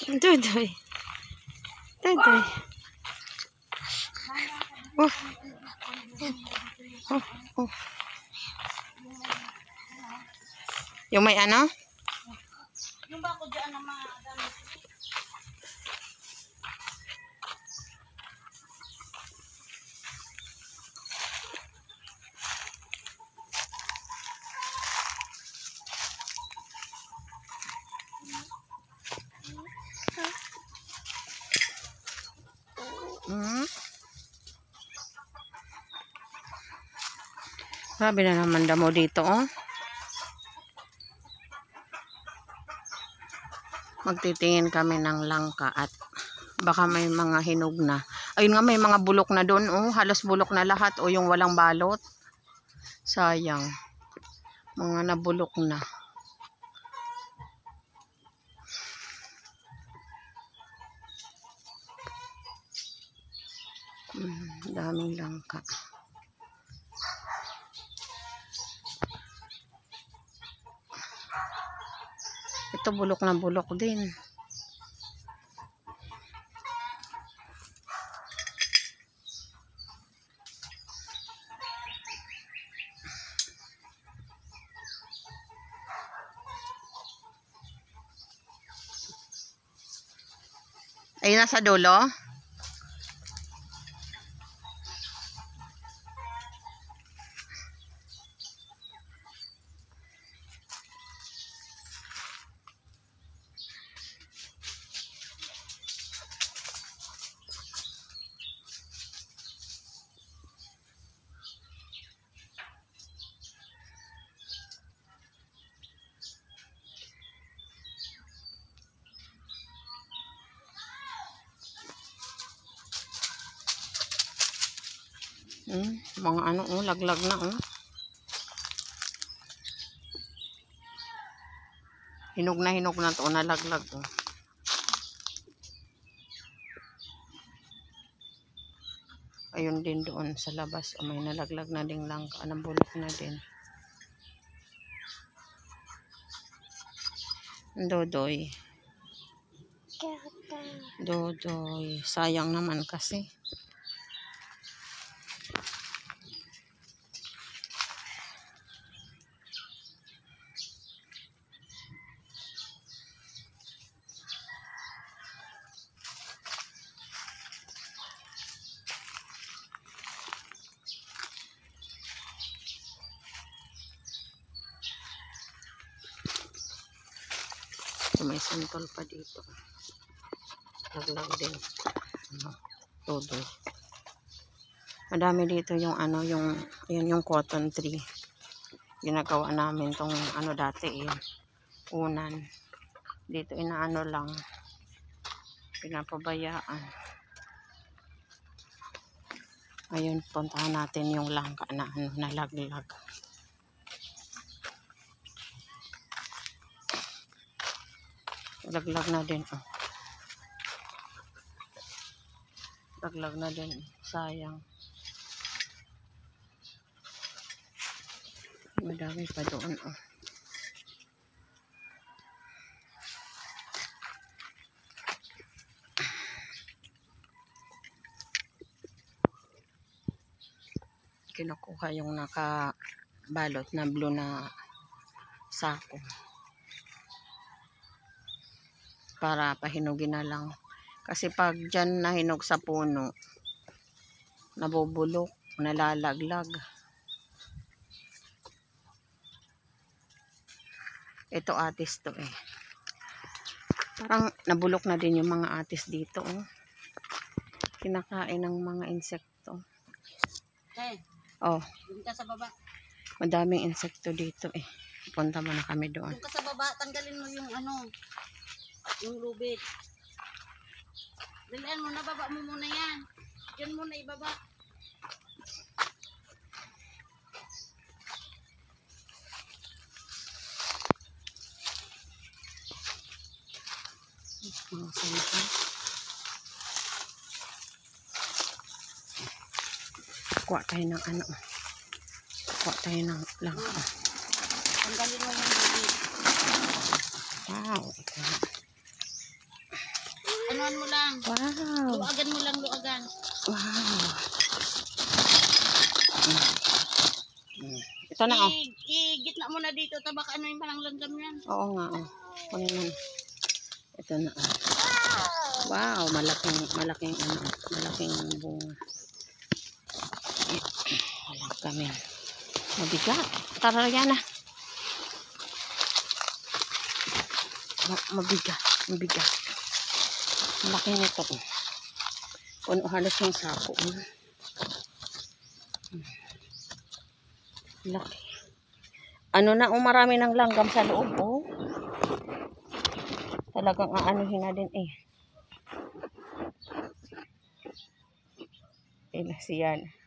Dudoy. Dudoy. Oh. Oh. Oh. Yung may ano? Yung ba ko dyan ng mga damit? Grabe na naman damo dito, oh. Magtitingin kami ng langka at baka may mga hinog na. Ayun nga, may mga bulok na doon, oh. Halos bulok na lahat, oh, yung walang balot. Sayang. Mga nabulok na. Daming langka. Ito bulok na bulok din. Ayun na sa dulo. Mga ano, oh, laglag na, oh. Hinog na to, nalaglag, oh. Ayun din doon sa labas, oh, may nalaglag na ding langka, nabulok na din. Dodoy. Dodoy. Sayang naman kasi. May santol pa dito. Laglag din. Todo. Madami dito yung ano, yung yun yung cotton tree. Ginagawa namin tong ano dati, unan. Dito inaano lang. Pinapabayaan. Ayun, puntahan natin yung langka na ano, nalaglag. Laglag na din, oh. Laglag na din, sayang. Madami pa doon, oh. Kinukuha yung nakabalot na blue na sako. Para pahinugin na lang. Kasi pag dyan nahinog sa puno, nabubulok, nalalaglag. Ito atis to, eh. Parang nabulok na din yung mga atis dito, oh. Kinakain ng mga insekto. Okay. Oh. Doon ka sa baba. Madaming insekto dito, eh. Punta muna kami doon. Doon ka sa baba, tanggalin mo yung ano, yung lubid. Dalian mo na, baba mo muna yan. Diyan muna ibaba. Mga santol. Kuha tayo ng ano. Kuha tayo ng langka. Tanggalin mo yung lubid. Wow. anuan mo lang. Wow. Luagan mo lang, luagan. Wow. Ito na, oh. I-gitna mo na dito, tabak ano yung parang langgam yan. Oo nga, oh. Kunin mo na. Ito na, oh. Wow, malaking ano, malaking bunga. Walang kami. Mabigat. Tara, Yana. Mabigat. Malaki nito. Puno halos yung sako. Laki. Ano na, marami ng langgam sa loob, oh. Talagang aanuhin na din, eh. Siyan.